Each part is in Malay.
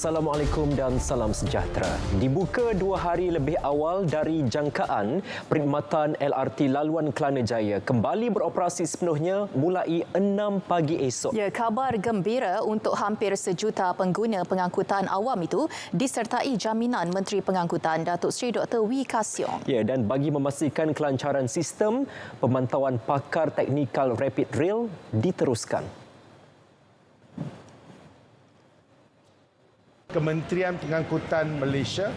Assalamualaikum dan salam sejahtera. Dibuka 2 hari lebih awal dari jangkaan, perkhidmatan LRT Laluan Kelana Jaya kembali beroperasi sepenuhnya mulai 6 pagi esok. Ya, kabar gembira untuk hampir sejuta pengguna pengangkutan awam itu disertai jaminan Menteri Pengangkutan Datuk Seri Dr. Wee Ka Siong. Ya, dan bagi memastikan kelancaran sistem, pemantauan pakar teknikal Rapid Rail diteruskan. Kementerian Pengangkutan Malaysia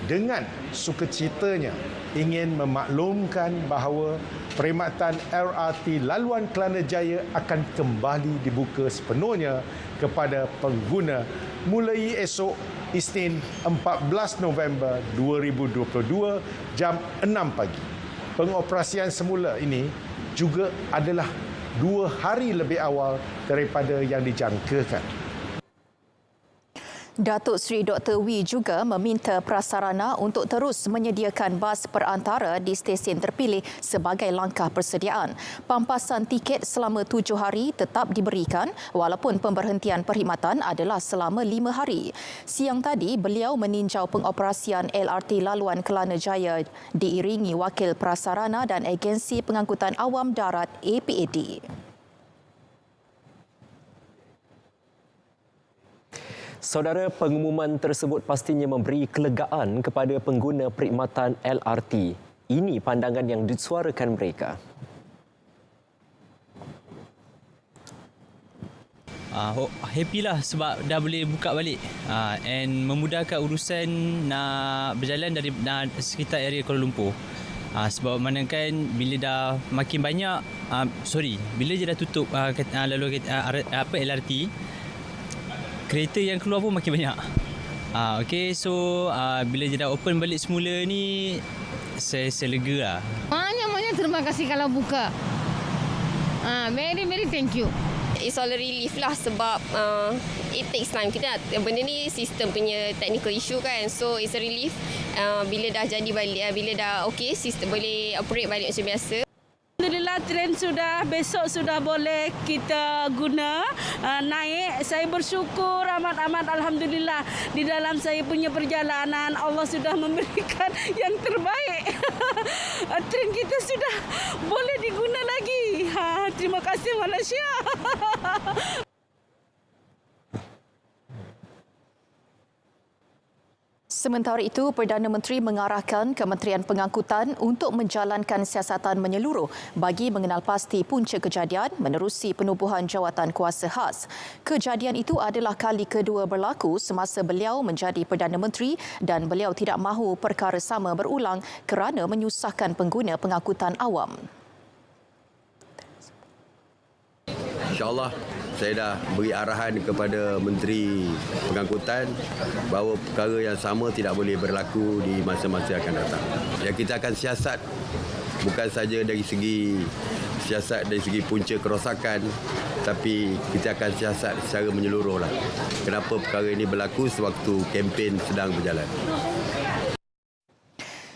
dengan sukacitanya ingin memaklumkan bahawa perkhidmatan LRT Laluan Kelana Jaya akan kembali dibuka sepenuhnya kepada pengguna mulai esok Isnin 14 November 2022 jam 6 pagi. Pengoperasian semula ini juga adalah 2 hari lebih awal daripada yang dijangkakan. Datuk Seri Dr. Wee juga meminta prasarana untuk terus menyediakan bas perantara di stesen terpilih sebagai langkah persediaan. Pampasan tiket selama 7 hari tetap diberikan walaupun pemberhentian perkhidmatan adalah selama 5 hari. Siang tadi, beliau meninjau pengoperasian LRT Laluan Kelana Jaya diiringi Wakil Prasarana dan Agensi Pengangkutan Awam Darat APAD. Saudara, pengumuman tersebut pastinya memberi kelegaan kepada pengguna perkhidmatan LRT. Ini pandangan yang disuarakan mereka. Happy lah sebab dah boleh buka balik and memudahkan urusan nak berjalan dari sekitar area Kuala Lumpur. Sebab mana kan bila dah makin banyak, bila je dah tutup lalu LRT, kereta yang keluar pun makin banyak. Okey, so bila je dah open balik semula ni, saya lega lah. Banyak terima kasih kalau buka. Very thank you. It's all a relief lah sebab it takes time. Benda ni sistem punya technical issue kan. So it's a relief bila dah jadi balik, bila dah okey, sistem boleh operate balik macam biasa. Alhamdulillah, tren sudah, besok sudah boleh kita guna naik. Saya bersyukur amat-amat, alhamdulillah, di dalam saya punya perjalanan Allah sudah memberikan yang terbaik. Tren kita sudah boleh diguna lagi. Terima kasih Malaysia. Sementara itu, Perdana Menteri mengarahkan Kementerian Pengangkutan untuk menjalankan siasatan menyeluruh bagi mengenal pasti punca kejadian menerusi penubuhan jawatan kuasa khas. Kejadian itu adalah kali kedua berlaku semasa beliau menjadi Perdana Menteri dan beliau tidak mahu perkara sama berulang kerana menyusahkan pengguna pengangkutan awam. InsyaAllah saya dah beri arahan kepada Menteri Pengangkutan bahawa perkara yang sama tidak boleh berlaku di masa-masa akan datang. Yang kita akan siasat bukan saja dari segi punca kerosakan, tapi kita akan siasat secara menyeluruh lah. Kenapa perkara ini berlaku sewaktu kempen sedang berjalan.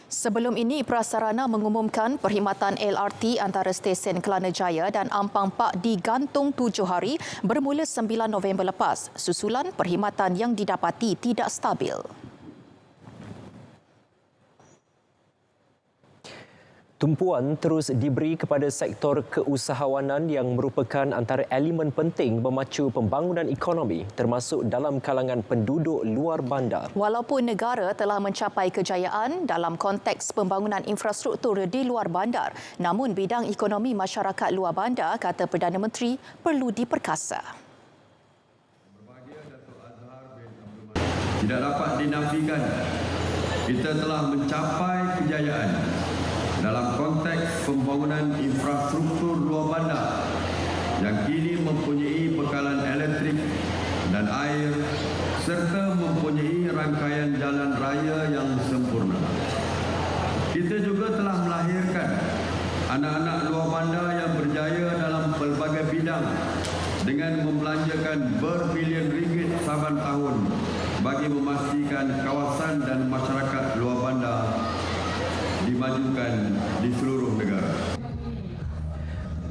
Sebelum ini, prasarana mengumumkan perkhidmatan LRT antara stesen Kelana Jaya dan Ampang Pak digantung 7 hari bermula 9 November lepas, susulan perkhidmatan yang didapati tidak stabil. Tumpuan terus diberi kepada sektor keusahawanan yang merupakan antara elemen penting memacu pembangunan ekonomi termasuk dalam kalangan penduduk luar bandar. Walaupun negara telah mencapai kejayaan dalam konteks pembangunan infrastruktur di luar bandar, namun bidang ekonomi masyarakat luar bandar, kata Perdana Menteri, perlu diperkasa. Tidak dapat dinafikan kita telah mencapai kejayaan dalam konteks pembangunan infrastruktur luar bandar yang kini mempunyai bekalan elektrik dan air serta mempunyai rangkaian jalan raya yang sempurna. Kita juga telah melahirkan anak-anak luar bandar yang berjaya dalam pelbagai bidang dengan membelanjakan berbilion ringgit saban tahun bagi memastikan kawasan dan masyarakat luar bandar dimajukan di seluruh negara.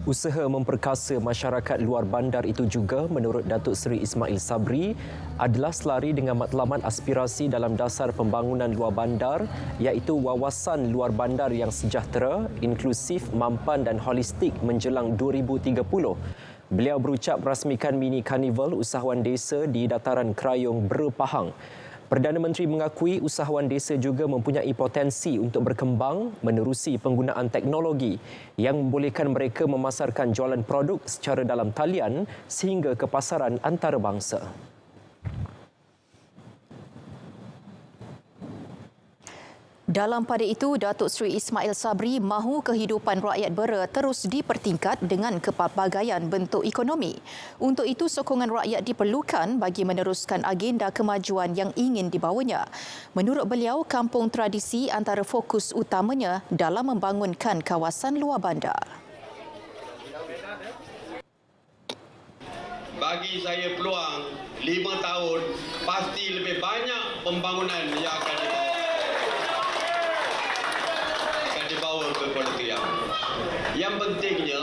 Usaha memperkasa masyarakat luar bandar itu juga, menurut Datuk Seri Ismail Sabri, adalah selari dengan matlamat aspirasi dalam dasar pembangunan luar bandar, iaitu wawasan luar bandar yang sejahtera, inklusif, mampan dan holistik menjelang 2030. Beliau berucap rasmikan mini karnival usahawan desa di dataran Krayong Bera Pahang. Perdana Menteri mengakui usahawan desa juga mempunyai potensi untuk berkembang menerusi penggunaan teknologi yang membolehkan mereka memasarkan jualan produk secara dalam talian sehingga ke pasaran antarabangsa. Dalam pada itu, Datuk Seri Ismail Sabri mahu kehidupan rakyat Bera terus dipertingkat dengan kepelbagaian bentuk ekonomi. Untuk itu, sokongan rakyat diperlukan bagi meneruskan agenda kemajuan yang ingin dibawanya. Menurut beliau, kampung tradisi antara fokus utamanya dalam membangunkan kawasan luar bandar. Bagi saya peluang 5 tahun, pasti lebih banyak pembangunan yang akan dibawa ke Kuala Triang. Yang pentingnya,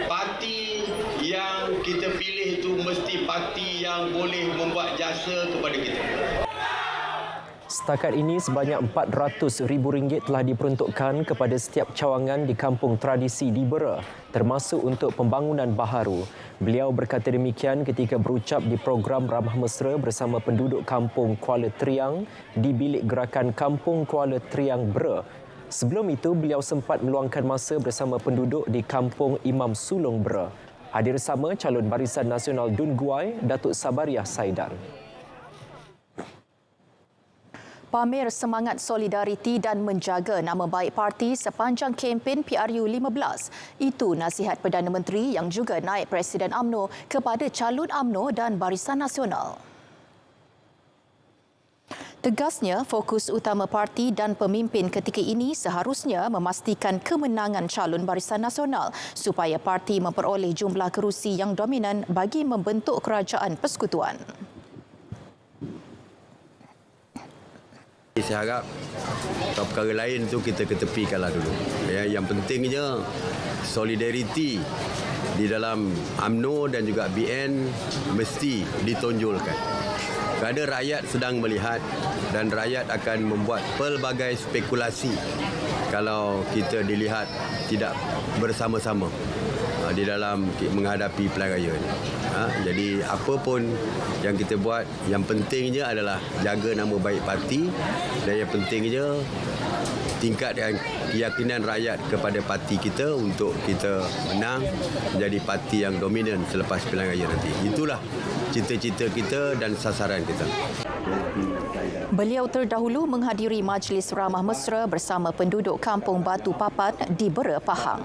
parti yang kita pilih itu mesti parti yang boleh membuat jasa kepada kita. Setakat ini, sebanyak RM400,000 telah diperuntukkan kepada setiap cawangan di kampung tradisi di Bera, termasuk untuk pembangunan baharu. Beliau berkata demikian ketika berucap di program Ramah Mesra bersama penduduk kampung Kuala Triang di bilik gerakan Kampung Kuala Triang Bera. Sebelum itu, beliau sempat meluangkan masa bersama penduduk di kampung Imam Sulong Bera. Hadir sama calon Barisan Nasional Dun Guai, Datuk Sabariah Saidan. Pamer semangat solidariti dan menjaga nama baik parti sepanjang kempen PRU 15. Itu nasihat Perdana Menteri yang juga naib Presiden UMNO kepada calon UMNO dan Barisan Nasional. Tegasnya, fokus utama parti dan pemimpin ketika ini seharusnya memastikan kemenangan calon Barisan Nasional supaya parti memperoleh jumlah kerusi yang dominan bagi membentuk kerajaan persekutuan. Saya harap perkara lain tu kita ketepikanlah dulu. Yang pentingnya solidariti di dalam UMNO dan juga BN mesti ditonjolkan. Kerana rakyat sedang melihat dan rakyat akan membuat pelbagai spekulasi kalau kita dilihat tidak bersama-sama di dalam menghadapi pilihan raya ini. Jadi apa pun yang kita buat, yang pentingnya adalah jaga nama baik parti dan yang pentingnya tingkatkan keyakinan rakyat kepada parti kita untuk kita menang menjadi parti yang dominan selepas pilihan raya nanti. Itulah cita-cita kita dan sasaran kita. Beliau terdahulu menghadiri Majlis Ramah Mesra bersama penduduk kampung Batu Papan di Bera Pahang.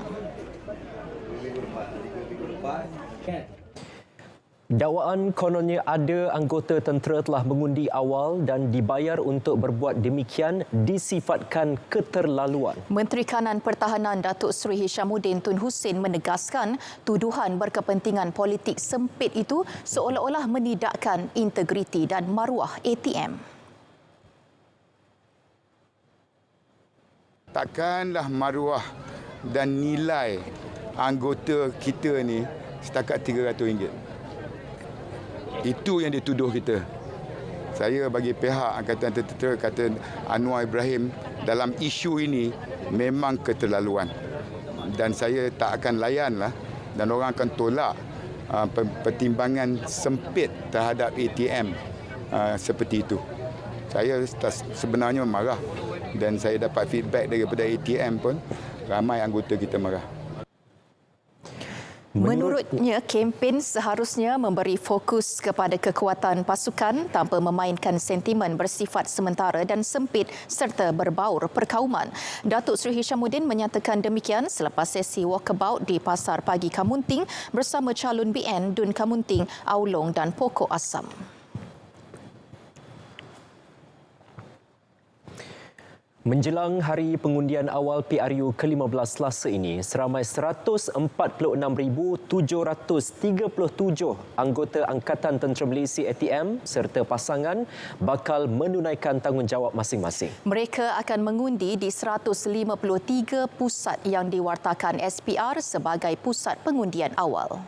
Dakwaan kononnya ada anggota tentera telah mengundi awal dan dibayar untuk berbuat demikian disifatkan keterlaluan. Menteri Kanan Pertahanan Datuk Seri Hishamuddin Tun Hussein menegaskan tuduhan berkepentingan politik sempit itu seolah-olah menidakkan integriti dan maruah ATM. Takkanlah maruah dan nilai anggota kita ni setakat RM300. Itu yang dituduh kita. Saya bagi pihak Angkatan Tentera kata Anwar Ibrahim dalam isu ini memang keterlaluan. Dan saya tak akan layanlah dan orang akan tolak pertimbangan sempit terhadap ATM seperti itu. Saya sebenarnya marah dan saya dapat feedback daripada ATM pun ramai anggota kita marah. Menurutnya, kempen seharusnya memberi fokus kepada kekuatan pasukan tanpa memainkan sentimen bersifat sementara dan sempit serta berbaur perkauman. Datuk Seri Hishamuddin menyatakan demikian selepas sesi walkabout di Pasar Pagi Kamunting bersama calon BN Dun Kamunting, Aulong dan Pokok Asam. Menjelang hari pengundian awal PRU ke-15 Selasa ini, seramai 146,737 anggota Angkatan Tentera Malaysia ATM serta pasangan bakal menunaikan tanggungjawab masing-masing. Mereka akan mengundi di 153 pusat yang diwartakan SPR sebagai pusat pengundian awal.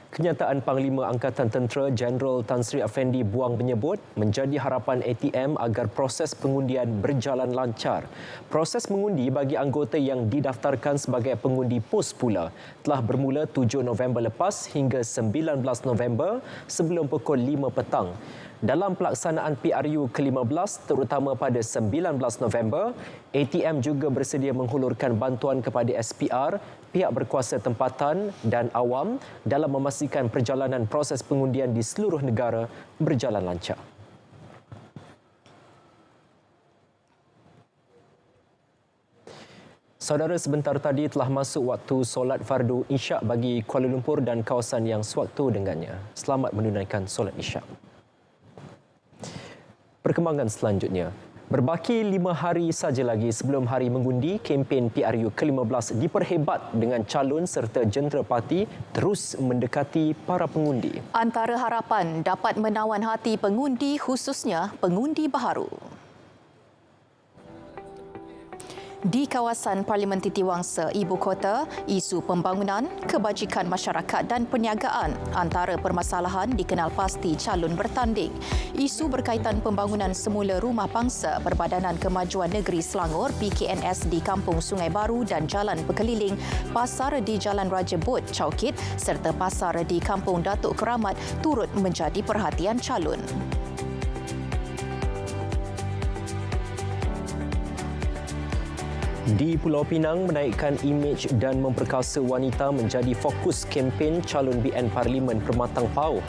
Kenyataan Panglima Angkatan Tentera Jeneral Tan Sri Afendi Buang menyebut menjadi harapan ATM agar proses pengundian berjalan lancar. Proses mengundi bagi anggota yang didaftarkan sebagai pengundi pos pula telah bermula 7 November lepas hingga 19 November sebelum pukul 5 petang. Dalam pelaksanaan PRU ke-15 terutama pada 19 November, ATM juga bersedia menghulurkan bantuan kepada SPR, pihak berkuasa tempatan dan awam dalam memastikan perjalanan proses pengundian di seluruh negara berjalan lancar. Saudara, sebentar tadi telah masuk waktu solat fardu Isyak bagi Kuala Lumpur dan kawasan yang sewaktu dengannya. Selamat menunaikan solat Isyak. Perkembangan selanjutnya. Berbaki 5 hari saja lagi sebelum hari mengundi, kempen PRU ke-15 diperhebat dengan calon serta jentera parti terus mendekati para pengundi. Antara harapan dapat menawan hati pengundi, khususnya pengundi baharu. Di kawasan Parlimen Titiwangsa, Ibu Kota, isu pembangunan, kebajikan masyarakat dan perniagaan antara permasalahan dikenal pasti calon bertanding. Isu berkaitan pembangunan semula rumah bangsa Perbadanan Kemajuan Negeri Selangor PKNS di Kampung Sungai Baru dan Jalan Berkeliling, pasar di Jalan Raja Bot, Caukit serta pasar di Kampung Datuk Keramat turut menjadi perhatian calon. Di Pulau Pinang, menaikkan imej dan memperkasa wanita menjadi fokus kempen calon BN Parlimen Permatang Pau.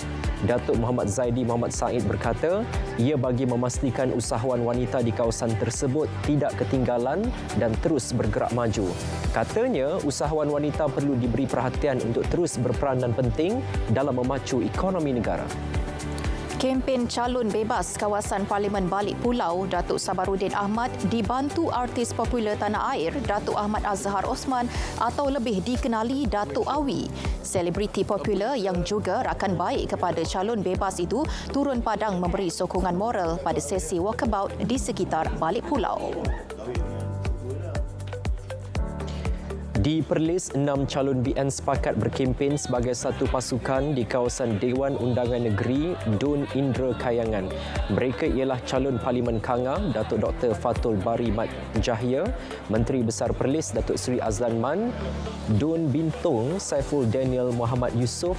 Datuk Muhammad Zaidi Muhammad Said berkata, ia bagi memastikan usahawan wanita di kawasan tersebut tidak ketinggalan dan terus bergerak maju. Katanya, usahawan wanita perlu diberi perhatian untuk terus berperanan penting dalam memacu ekonomi negara. Kempen calon bebas kawasan Parlimen Balik Pulau Datuk Sabarudin Ahmad dibantu artis popular tanah air Datuk Ahmad Azhar Osman atau lebih dikenali Datuk Awi. Selebriti popular yang juga rakan baik kepada calon bebas itu turun padang memberi sokongan moral pada sesi walkabout di sekitar Balik Pulau. Di Perlis, 6 calon BN sepakat berkempen sebagai satu pasukan di kawasan Dewan Undangan Negeri Dun Indra Kayangan. Mereka ialah calon Parlimen Kanga, Datuk Dr. Fatul Bari Mat Jahia, Menteri Besar Perlis Datuk Seri Azlan Man, Dun Bintong Saiful Daniel Muhammad Yusof,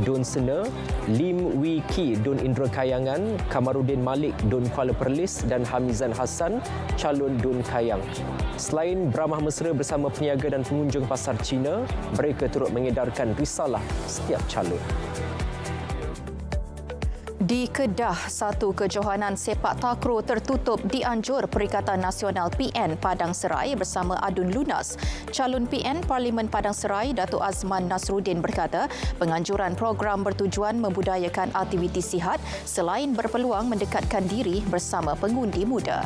Dun Sena, Lim Wee Ki Dun Indra Kayangan, Kamarudin Malik Dun Kuala Perlis dan Hamizan Hassan calon Dun Kayang. Selain beramah mesra bersama peniaga dan pengunjung pasar Cina, mereka turut mengedarkan risalah setiap calon. Di Kedah, satu kejohanan sepak takraw tertutup dianjur Perikatan Nasional PN Padang Serai bersama Adun Lunas. Calon PN Parlimen Padang Serai, Datuk Azman Nasruddin berkata, penganjuran program bertujuan membudayakan aktiviti sihat selain berpeluang mendekatkan diri bersama pengundi muda.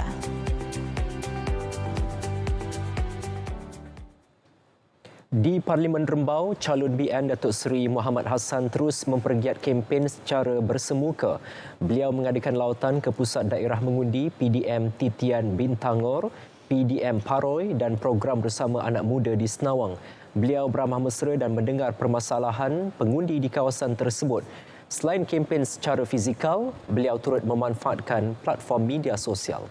Di Parlimen Rembau, calon BN Datuk Seri Muhammad Hassan terus mempergiat kempen secara bersemuka. Beliau mengadakan lautan ke pusat daerah mengundi PDM Titian Bintangor, PDM Paroi dan program bersama anak muda di Senawang. Beliau beramah mesra dan mendengar permasalahan pengundi di kawasan tersebut. Selain kempen secara fizikal, beliau turut memanfaatkan platform media sosial.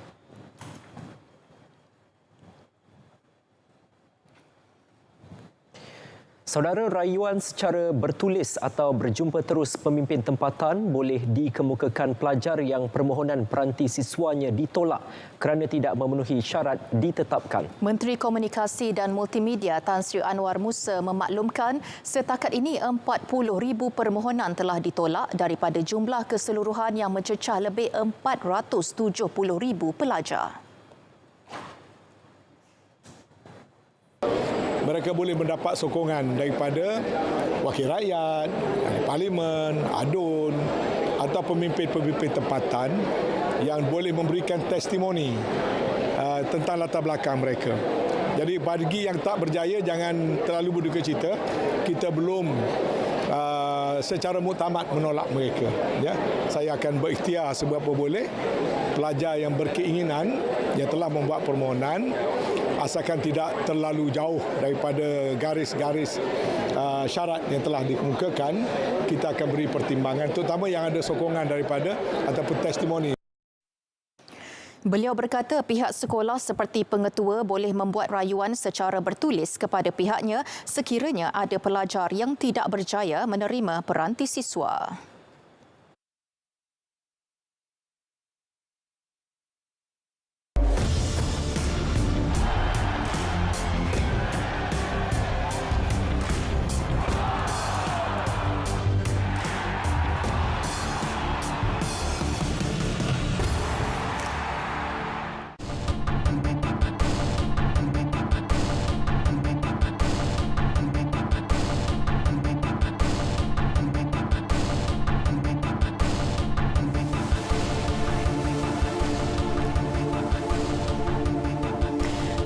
Saudara, rayuan secara bertulis atau berjumpa terus pemimpin tempatan boleh dikemukakan pelajar yang permohonan peranti siswanya ditolak kerana tidak memenuhi syarat ditetapkan. Menteri Komunikasi dan Multimedia Tan Sri Anwar Musa memaklumkan setakat ini 40,000 permohonan telah ditolak daripada jumlah keseluruhan yang mencecah lebih 470,000 pelajar. Mereka boleh mendapat sokongan daripada wakil rakyat, parlimen, adun atau pemimpin-pemimpin tempatan yang boleh memberikan testimoni tentang latar belakang mereka. Jadi bagi yang tak berjaya jangan terlalu berduka cita. Kita belum secara muktamad menolak mereka. Ya, saya akan berikhtiar seberapa boleh. Pelajar yang berkeinginan yang telah membuat permohonan, asalkan tidak terlalu jauh daripada garis-garis syarat yang telah dikemukakan, kita akan beri pertimbangan, terutama yang ada sokongan daripada ataupun testimoni. Beliau berkata pihak sekolah seperti pengetua boleh membuat rayuan secara bertulis kepada pihaknya sekiranya ada pelajar yang tidak berjaya menerima peranti siswa.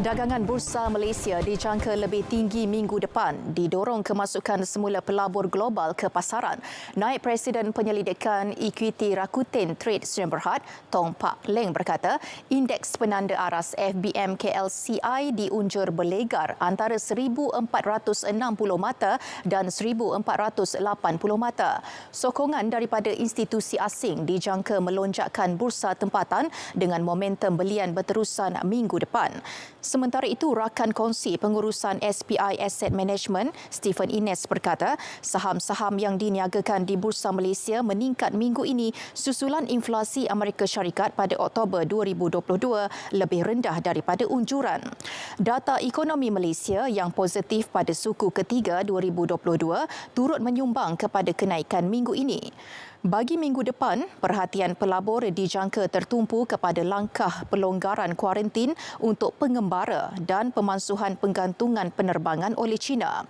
Dagangan Bursa Malaysia dijangka lebih tinggi minggu depan didorong kemasukan semula pelabur global ke pasaran. Naib Presiden Penyelidikan Equity Rakuten Trade Sdn Bhd, Tong Pak Leng berkata, indeks penanda aras FBM KLCI diunjur berlegar antara 1,460 mata dan 1,480 mata. Sokongan daripada institusi asing dijangka melonjakkan bursa tempatan dengan momentum belian berterusan minggu depan. Sementara itu, rakan kongsi pengurusan SPI Asset Management, Stephen Ines berkata, saham-saham yang diniagakan di Bursa Malaysia meningkat minggu ini susulan inflasi Amerika Syarikat pada Oktober 2022 lebih rendah daripada unjuran. Data ekonomi Malaysia yang positif pada suku ketiga 2022 turut menyumbang kepada kenaikan minggu ini. Bagi minggu depan, perhatian pelabur dijangka tertumpu kepada langkah pelonggaran kuarantin untuk pengembara dan pemansuhan penggantungan penerbangan oleh China.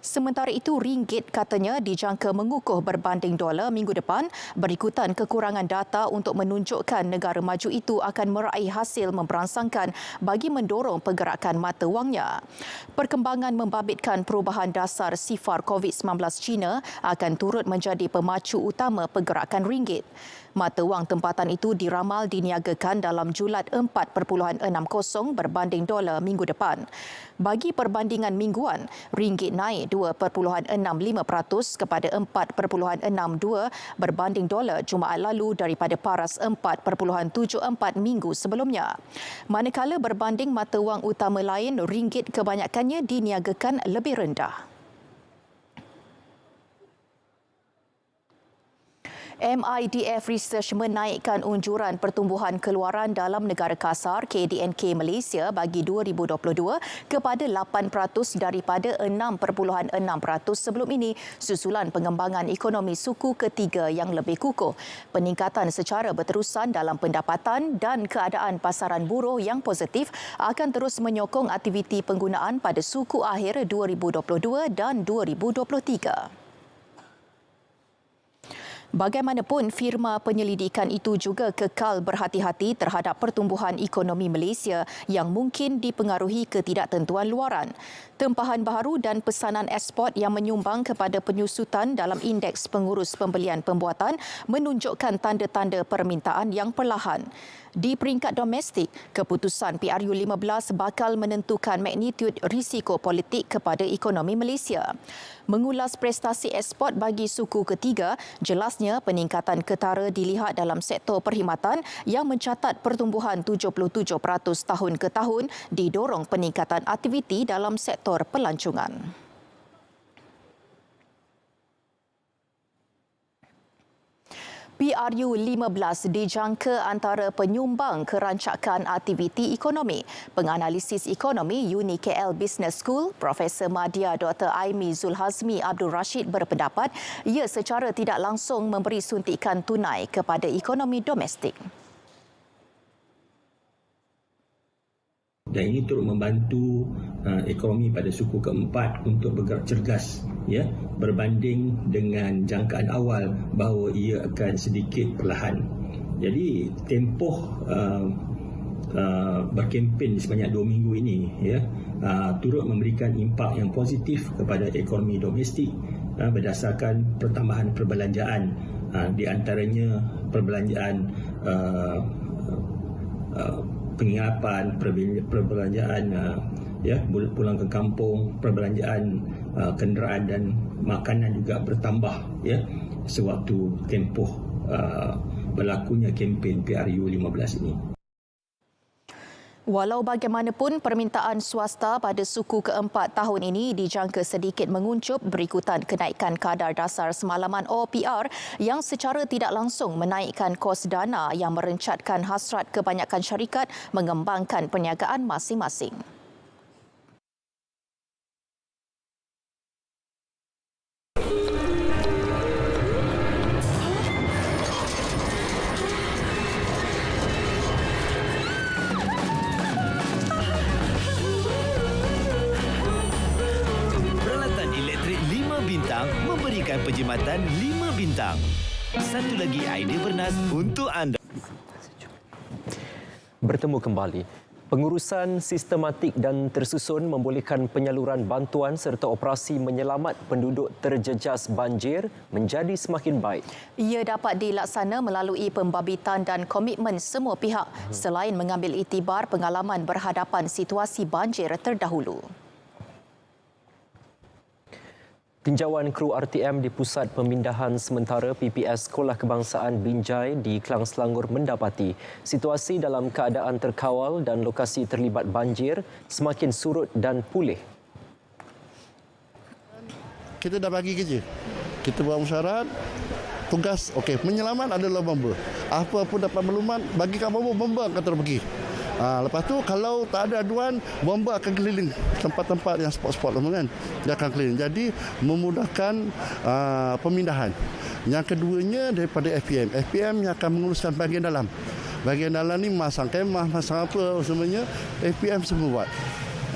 Sementara itu, ringgit katanya dijangka mengukuh berbanding dolar minggu depan berikutan kekurangan data untuk menunjukkan negara maju itu akan meraih hasil memberangsangkan bagi mendorong pergerakan mata wangnya. Perkembangan membabitkan perubahan dasar sifar COVID-19 China akan turut menjadi pemacu utama pergerakan ringgit. Mata wang tempatan itu diramal diniagakan dalam julat 4.60 berbanding dolar minggu depan. Bagi perbandingan mingguan, ringgit naik 2.65% kepada 4.62 berbanding dolar Jumaat lalu daripada paras 4.74 minggu sebelumnya. Manakala berbanding mata wang utama lain, ringgit kebanyakannya diniagakan lebih rendah. MIDF Research menaikkan unjuran pertumbuhan keluaran dalam negara kasar KDNK Malaysia bagi 2022 kepada 8% daripada 6.6% sebelum ini susulan pengembangan ekonomi suku ketiga yang lebih kukuh. Peningkatan secara berterusan dalam pendapatan dan keadaan pasaran buruh yang positif akan terus menyokong aktiviti penggunaan pada suku akhir 2022 dan 2023. Bagaimanapun, firma penyelidikan itu juga kekal berhati-hati terhadap pertumbuhan ekonomi Malaysia yang mungkin dipengaruhi ketidaktentuan luaran. Tempahan baharu dan pesanan ekspor yang menyumbang kepada penyusutan dalam indeks pengurus pembelian pembuatan menunjukkan tanda-tanda permintaan yang perlahan. Di peringkat domestik, keputusan PRU15 bakal menentukan magnitud risiko politik kepada ekonomi Malaysia. Mengulas prestasi ekspor bagi suku ketiga, jelasnya peningkatan ketara dilihat dalam sektor perkhidmatan yang mencatat pertumbuhan 77% tahun ke tahun didorong peningkatan aktiviti dalam sektor pelancongan. PRU15 dijangka antara penyumbang kerancakan aktiviti ekonomi. Penganalisis ekonomi UniKL Business School, Profesor Madya Dr. Aimi Zulhazmi Abdul Rashid berpendapat ia secara tidak langsung memberi suntikan tunai kepada ekonomi domestik. Dan ini turut membantu ekonomi pada suku keempat untuk bergerak cergas, ya, berbanding dengan jangkaan awal bahawa ia akan sedikit perlahan. Jadi tempoh berkempen sebanyak 2 minggu ini ya turut memberikan impak yang positif kepada ekonomi domestik berdasarkan pertambahan perbelanjaan, di antaranya perbelanjaan penginapan, perbelanjaan pulang ke kampung, perbelanjaan kenderaan dan makanan juga bertambah ya sewaktu tempoh berlakunya kempen PRU 15 ini. Walau bagaimanapun, permintaan swasta pada suku keempat tahun ini dijangka sedikit menguncup berikutan kenaikan kadar dasar semalaman OPR yang secara tidak langsung menaikkan kos dana yang merencatkan hasrat kebanyakan syarikat mengembangkan perniagaan masing-masing. Memberikan penjimatan 5 bintang. Satu lagi idea bernas untuk anda. Bertemu kembali. Pengurusan sistematik dan tersusun membolehkan penyaluran bantuan serta operasi menyelamat penduduk terjejas banjir menjadi semakin baik. Ia dapat dilaksana melalui pembabitan dan komitmen semua pihak selain mengambil iktibar pengalaman berhadapan situasi banjir terdahulu. Tinjauan kru RTM di Pusat Pemindahan Sementara PPS Sekolah Kebangsaan Binjai di Klang Selangor mendapati situasi dalam keadaan terkawal dan lokasi terlibat banjir semakin surut dan pulih. Kita dah bagi kerja. Kita buat mesyuarat, tugas menyelamat adalah bomba. Apa-apa dapat maklumat, bagi kat bomba akan terus pergi. Lepas tu kalau tak ada aduan, bomba akan keliling tempat-tempat yang spot-spot kan. Dia akan keliling. Jadi memudahkan pemindahan. Yang keduanya daripada FPM. FPM yang akan menguruskan bahagian dalam. Bahagian dalam ni masang kemah, masang apa semuanya, FPM semua buat.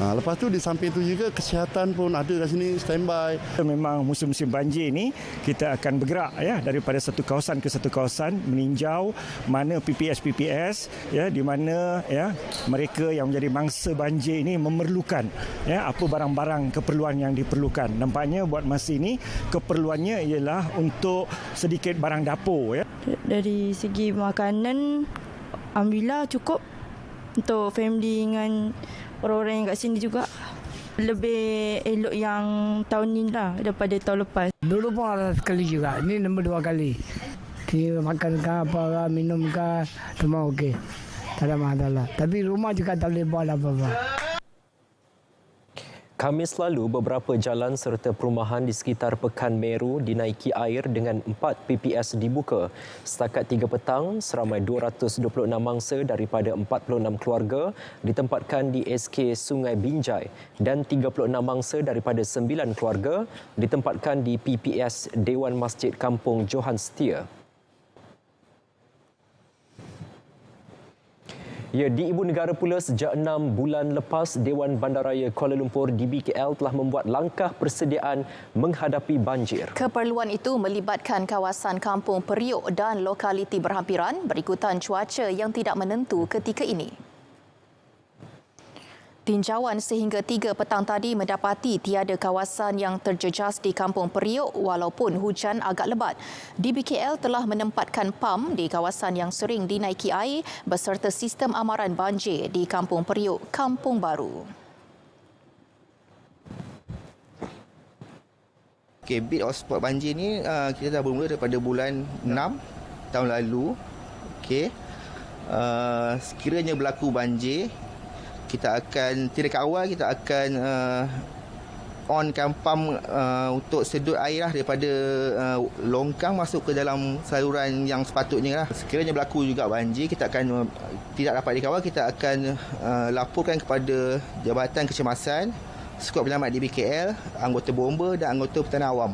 Lepas tu di samping tu juga kesihatan pun ada kat sini standby. Memang musim-musim banjir ni kita akan bergerak ya daripada satu kawasan ke satu kawasan meninjau mana PPS ya di mana ya mereka yang menjadi mangsa banjir ini memerlukan ya apa barang-barang keperluan yang diperlukan. Nampaknya buat masa ini keperluannya ialah untuk sedikit barang dapur ya. Dari segi makanan alhamdulillah cukup untuk family dengan orang-orang yang kat sini juga. Lebih elok yang tahun ni lah daripada tahun lepas. Dulu pun ada sekali juga. Ini nombor 2 kali. Kita makan ke apa, minum ke, semua okey. Tak ada masalah. Tapi rumah juga tak boleh buat apa-apa. Khamis lalu, beberapa jalan serta perumahan di sekitar Pekan Meru dinaiki air dengan 4 PPS dibuka. Setakat 3 petang, seramai 226 mangsa daripada 46 keluarga ditempatkan di SK Sungai Binjai dan 36 mangsa daripada 9 keluarga ditempatkan di PPS Dewan Masjid Kampung Johan Setia. Ya, di Ibu Negara pula sejak 6 bulan lepas, Dewan Bandaraya Kuala Lumpur DBKL telah membuat langkah persediaan menghadapi banjir. Keperluan itu melibatkan kawasan Kampung Periuk dan lokaliti berhampiran berikutan cuaca yang tidak menentu ketika ini. Tinjauan sehingga 3 petang tadi mendapati tiada kawasan yang terjejas di Kampung Periuk walaupun hujan agak lebat. DBKL telah menempatkan pam di kawasan yang sering dinaiki air beserta sistem amaran banjir di Kampung Periuk, Kampung Baru. Bid hotspot banjir ni kita dah bermula daripada bulan 6 tahun lalu. Sekiranya berlaku banjir, kita akan tindakan awal kita akan onkan pam untuk sedut air lah daripada longkang masuk ke dalam saluran yang sepatutnya lah. Sekiranya berlaku juga banjir, kita akan tidak dapat dikawal, kita akan laporkan kepada Jabatan Kecemasan, Skuad Penyelamat DBKL, anggota bomba dan anggota pertahanan awam.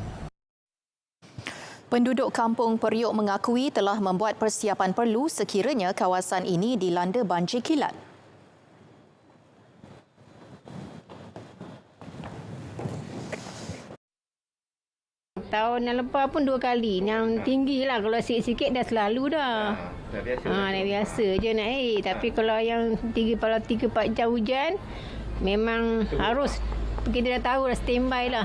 Penduduk Kampung Periuk mengakui telah membuat persiapan perlu sekiranya kawasan ini dilanda banjir kilat. Tahun yang lepas pun 2 kali. Yang tinggi lah. Kalau sikit-sikit dah selalu dah. Dah biasa je nak air. Tapi kalau yang 3-4 jam hujan, memang harus. Kita dah tahu dah standby lah.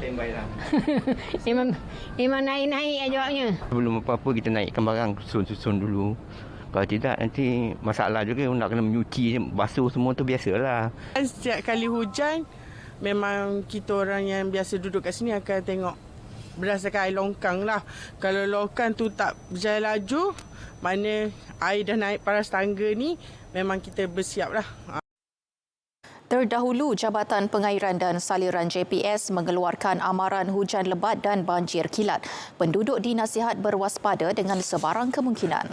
memang naik-naik jawabnya. Sebelum apa-apa kita naikkan barang, susun dulu. Kalau tidak nanti masalah juga, nak kena menyuci, basuh semua tu biasalah. Setiap kali hujan, memang kita orang yang biasa duduk kat sini akan tengok berdasarkan air longkang lah. Kalau longkang tu tak berjalan laju, mana air dah naik paras tangga ni, memang kita bersiap lah. Terdahulu, Jabatan Pengairan dan Saliran JPS mengeluarkan amaran hujan lebat dan banjir kilat. Penduduk dinasihat berwaspada dengan sebarang kemungkinan.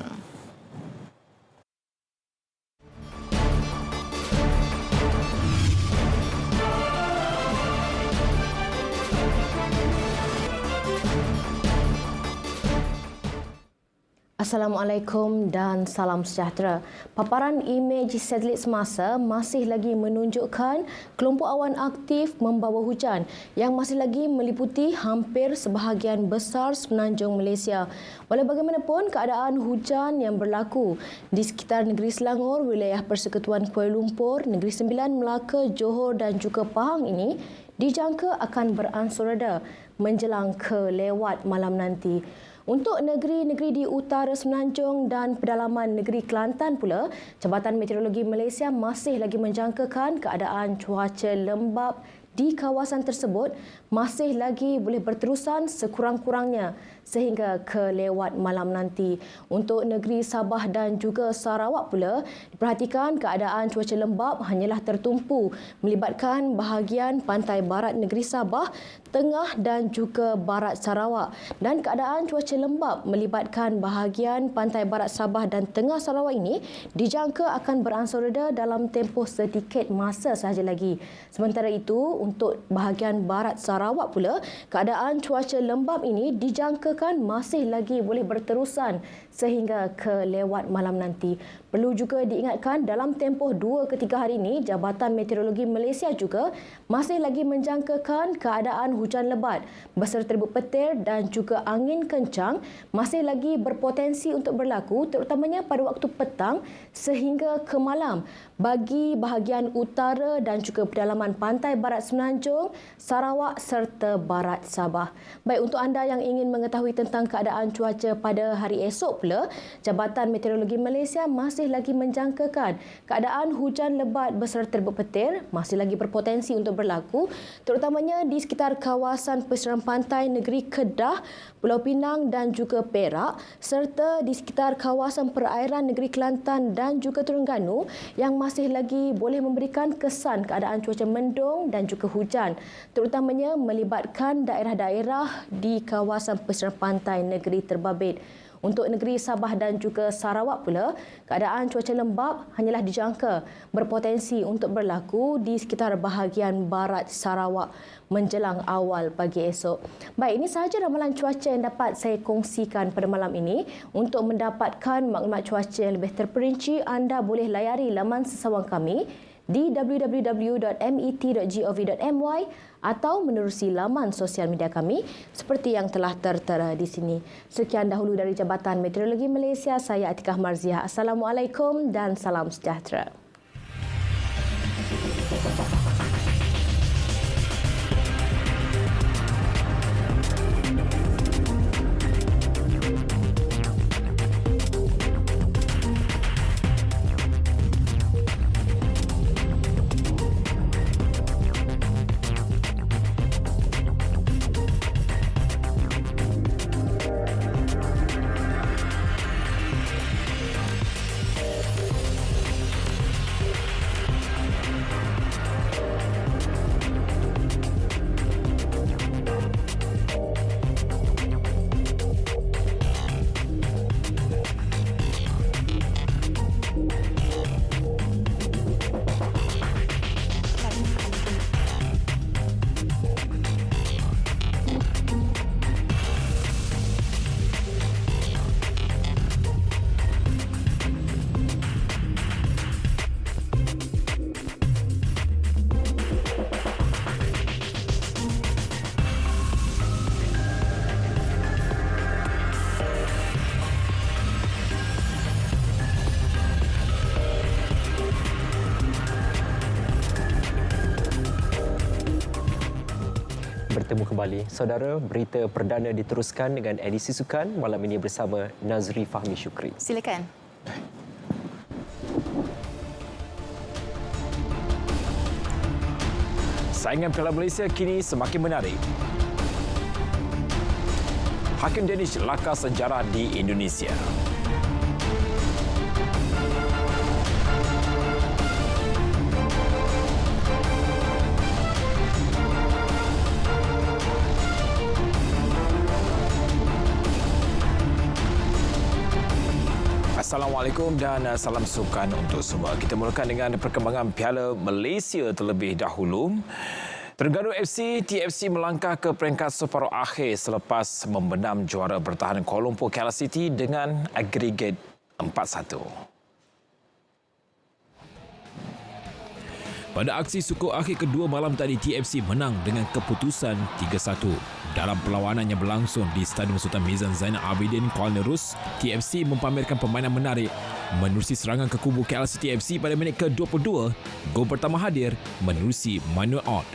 Assalamualaikum dan salam sejahtera. Paparan imej satelit semasa masih lagi menunjukkan kelompok awan aktif membawa hujan yang masih lagi meliputi hampir sebahagian besar semenanjung Malaysia. Walau bagaimanapun, keadaan hujan yang berlaku di sekitar negeri Selangor, wilayah Persekutuan Kuala Lumpur, Negeri Sembilan, Melaka, Johor dan juga Pahang ini dijangka akan beransur reda menjelang ke lewat malam nanti. Untuk negeri-negeri di utara semenanjung dan pedalaman negeri Kelantan pula, Jabatan Meteorologi Malaysia masih lagi menjangkakan keadaan cuaca lembap di kawasan tersebut masih lagi boleh berterusan sekurang-kurangnya sehingga ke lewat malam nanti. Untuk negeri Sabah dan juga Sarawak pula, diperhatikan keadaan cuaca lembap hanyalah tertumpu melibatkan bahagian pantai barat negeri Sabah, tengah dan juga barat Sarawak. Dan keadaan cuaca lembap melibatkan bahagian pantai barat Sabah dan tengah Sarawak ini dijangka akan beransur reda dalam tempoh sedikit masa sahaja lagi. Sementara itu, untuk bahagian barat Sarawak pula, keadaan cuaca lembap ini dijangkakan masih lagi boleh berterusan sehingga ke lewat malam nanti. Perlu juga diingatkan, dalam tempoh 2 ke 3 hari ini, Jabatan Meteorologi Malaysia juga masih lagi menjangkakan keadaan hujan lebat beserta terbit petir dan juga angin kencang masih lagi berpotensi untuk berlaku, terutamanya pada waktu petang sehingga ke malam bagi bahagian utara dan juga pedalaman pantai barat semenanjung, Sarawak serta barat Sabah. Baik, untuk anda yang ingin mengetahui tentang keadaan cuaca pada hari esok pula, Jabatan Meteorologi Malaysia masih lagi menjangkakan keadaan hujan lebat beserta terbit petir masih lagi berpotensi untuk berlaku, terutamanya di sekitar kawasan pesisir pantai negeri Kedah, Pulau Pinang dan juga Perak, serta di sekitar kawasan perairan negeri Kelantan dan juga Terengganu yang masih lagi boleh memberikan kesan keadaan cuaca mendung dan juga hujan, terutamanya melibatkan daerah-daerah di kawasan pesisir pantai negeri Terbabit. Untuk negeri Sabah dan juga Sarawak pula, keadaan cuaca lembap hanyalah dijangka berpotensi untuk berlaku di sekitar bahagian barat Sarawak menjelang awal pagi esok. Baik, ini sahaja ramalan cuaca yang dapat saya kongsikan pada malam ini. Untuk mendapatkan maklumat cuaca yang lebih terperinci, anda boleh layari laman sesawang kami di www.met.gov.my atau menerusi laman sosial media kami seperti yang telah tertera di sini. Sekian dahulu dari Jabatan Meteorologi Malaysia, saya Atikah Marziah. Assalamualaikum dan salam sejahtera. bertemu kembali. Saudara, berita perdana diteruskan dengan edisi sukan malam ini bersama Nazri Fahmi Syukri. Silakan. Saingan Piala Malaysia kini semakin menarik. Hakim Danish lakar sejarah di Indonesia. Assalamualaikum dan salam sukan untuk semua. Kita mulakan dengan perkembangan Piala Malaysia terlebih dahulu. Terengganu FC, TFC melangkah ke peringkat separuh akhir selepas membenam juara bertahan Kuala Lumpur KL City dengan agregat 4-1. Pada aksi suku akhir kedua malam tadi, TFC menang dengan keputusan 3-1. Dalam perlawanan yang berlangsung di Stadium Sultan Mizan Zainal Abidin, Kuala Nerus, TFC mempamerkan permainan menarik menerusi serangan ke kubu KL City FC pada minit ke-22. Gol pertama hadir menerusi Manuel Ott.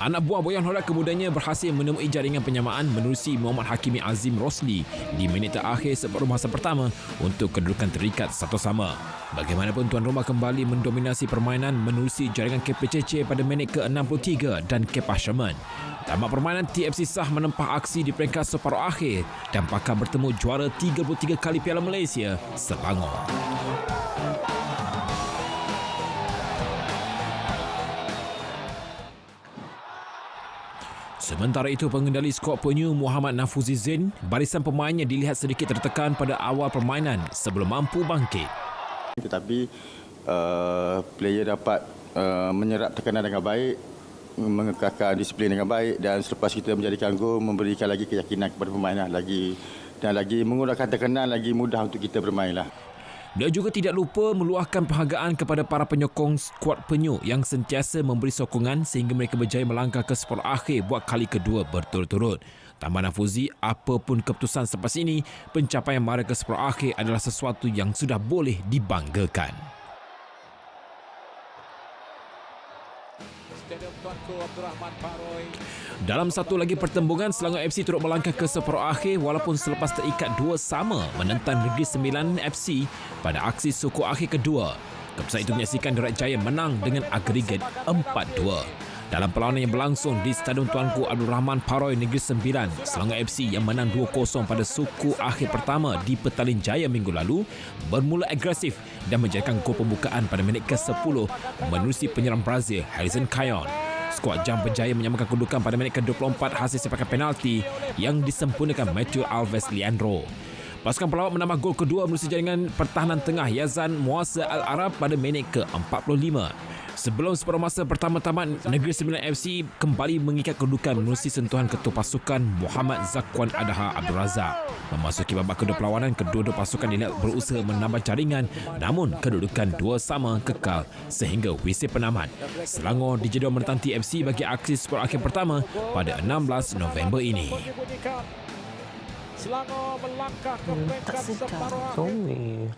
Anak buah Boyan Horak kemudiannya berhasil menemui jaringan penyamaan menerusi Muhammad Hakimi Azim Rosli di minit terakhir separuh masa pertama untuk kedudukan terikat 1-1. Bagaimanapun tuan rumah kembali mendominasi permainan menerusi jaringan KPCC pada minit ke-63 dan Kepa Sherman. Tamat permainan, TFC sah menempah aksi di peringkat separuh akhir dan bakal bertemu juara 33 kali Piala Malaysia, Selangor. Sementara itu, pengendali skuad penyu Muhammad Nafuzi Zain, barisan pemainnya dilihat sedikit tertekan pada awal permainan sebelum mampu bangkit. Tetapi player dapat menyerap tekanan dengan baik, mengekalkan disiplin dengan baik dan selepas kita menjadikan gol memberikan lagi keyakinan kepada pemain lagi dan lagi mengurangkan tekanan, lagi mudah untuk kita bermainlah. Dia juga tidak lupa meluahkan penghargaan kepada para penyokong skuad penyu yang sentiasa memberi sokongan sehingga mereka berjaya melangkah ke separuh akhir buat kali kedua berturut-turut. Tambah Nafuzi, apapun keputusan selepas ini, pencapaian mereka ke separuh akhir adalah sesuatu yang sudah boleh dibanggakan. Dalam satu lagi pertembungan, Selangor FC turut melangkah ke separuh akhir walaupun selepas terikat 2-2 menentang Negeri Sembilan FC pada aksi suku akhir kedua. Keputusan itu menyaksikan Direct Giant menang dengan agregat 4-2. Dalam perlawanan yang berlangsung di Stadium Tuanku Abdul Rahman Paroi Negeri Sembilan, Selangor FC yang menang 2-0 pada suku akhir pertama di Petaling Jaya minggu lalu bermula agresif dan menjadikan gol pembukaan pada minit ke-10 menerusi penyerang Brazil Harrison Cayon. Skuad Jam berjaya menyamakan kedudukan pada minit ke-24 hasil sepakan penalti yang disempurnakan Matthew Alves Leandro. Pasukan pelawat menambah gol kedua menerusi jaringan pertahanan tengah Yazan Muasa Al-Arab pada minit ke-45. Sebelum separuh masa pertama tamat, Negeri Sembilan FC kembali mengikat kedudukan menerusi sentuhan ketua pasukan Muhammad Zakwan Adaha Abdul Razak. Memasuki babak kedua perlawanan, kedua-dua pasukan dilihat berusaha menambah jaringan, namun kedudukan 2-2 kekal sehingga WC penamat. Selangor dijadual menentang TFC bagi aksi separuh akhir pertama pada 16 November ini. Selangor melangkah ke peringkat separuh akhir.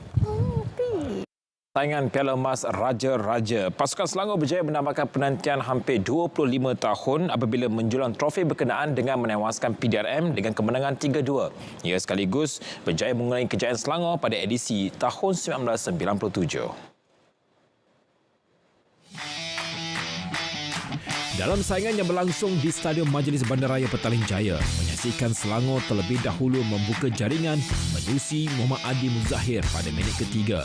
Saingan Piala Emas Raja-Raja. Pasukan Selangor berjaya menambahkan penantian hampir 25 tahun apabila menjulang trofi berkenaan dengan menewaskan PDRM dengan kemenangan 3-2. Ia sekaligus berjaya mengulangi kejayaan Selangor pada edisi tahun 1997. Dalam saingan yang berlangsung di Stadium Majlis Bandaraya Petaling Jaya, menyaksikan Selangor terlebih dahulu membuka jaringan menerusi Muhammad Adi Muzahir pada minit ketiga.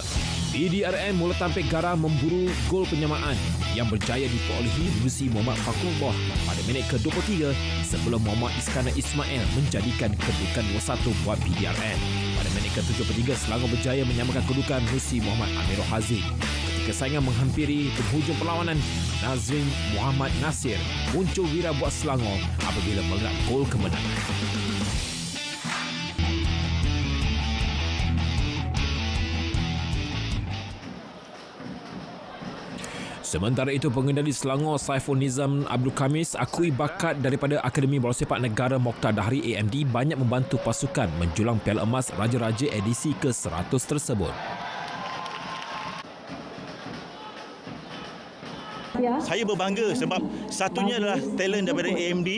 PDRM mula tampil garang memburu gol penyamaan yang berjaya diperolehi menerusi Muhammad Fakulullah pada minit ke-23 sebelum Muhammad Iskandar Ismail menjadikan kedudukan 2-1 buat PDRM. Pada minit ke-73, Selangor berjaya menyamakan kedudukan menerusi Muhammad Amirul Haziq. Kesaingan menghampiri penghujung perlawanan, Nazrin Muhammad Nasir muncul wira buat Selangor apabila meledak gol kemenangan. Sementara itu, pengendali Selangor Saiful Nizam Abdul Kamis akui bakat daripada Akademi Bola Sepak Negara Mokhtar Dahri AMD banyak membantu pasukan menjulang Piala Emas Raja-Raja edisi ke-100 tersebut. saya berbangga sebab satunya adalah talent daripada AMD.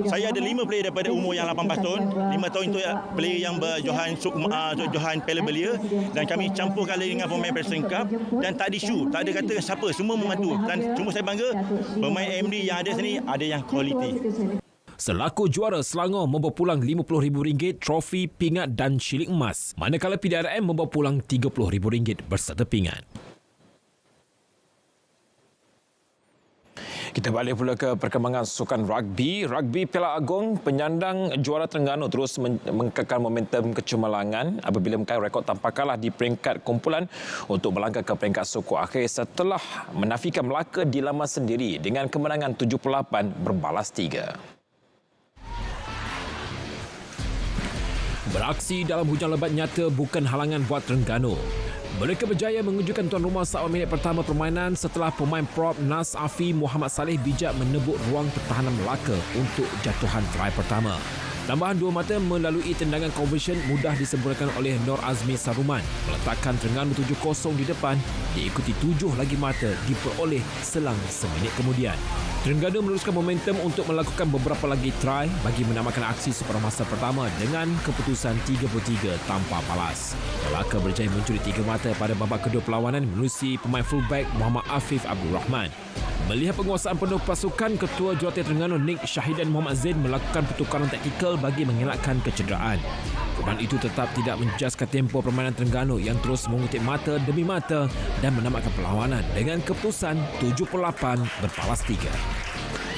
Saya ada 5 player daripada umur yang 18 tahun. 5 tahun itu player yang Johan Pele Belia, dan kami campur kali dengan pemain Presiden Cup, dan tak ada isu, tak ada kata siapa, semua membantu, dan cuma saya bangga pemain AMD yang ada sini ada yang kualiti. Selaku juara, Selangor membawa pulang RM50,000 trofi, pingat dan syilik emas, manakala PDRM membawa pulang RM30,000 berserta pingat. Kita balik pula ke perkembangan sukan rugby. Rugby Piala Agong, penyandang juara Terengganu terus mengekalkan momentum kecemerlangan apabila mengkail rekod tanpa kalah di peringkat kumpulan untuk melangkah ke peringkat sukuk akhir setelah menafikan Melaka di laman sendiri dengan kemenangan 78 berbalas 3. Beraksi dalam hujan lebat nyata bukan halangan buat Terengganu. Mereka berjaya mengunjukkan tuan rumah seawal minit pertama permainan setelah pemain prop Nas Afi Muhammad Saleh bijak menebuk ruang pertahanan Melaka untuk jatuhan try pertama. Tambahan 2 mata melalui tendangan conversion mudah disempurnakan oleh Nur Azmi Saruman meletakkan Terengganu 7-0 di depan, diikuti 7 lagi mata diperoleh selang seminit kemudian. Terengganu meneruskan momentum untuk melakukan beberapa lagi try bagi menamakan aksi separuh-masa pertama dengan keputusan 3-3 tanpa balas. Melaka berjaya mencuri 3 mata pada babak kedua perlawanan menerusi pemain fullback Muhammad Afif Abdul Rahman. Melihat penguasaan penuh pasukan, Ketua Jurulatih Terengganu Nik Syahidan Muhammad Zain melakukan pertukaran taktikal bagi mengelakkan kecederaan. Perubahan itu tetap tidak menjejaskan tempo permainan Terengganu yang terus mengutip mata demi mata dan menamatkan perlawanan dengan keputusan 78 berbalas 3.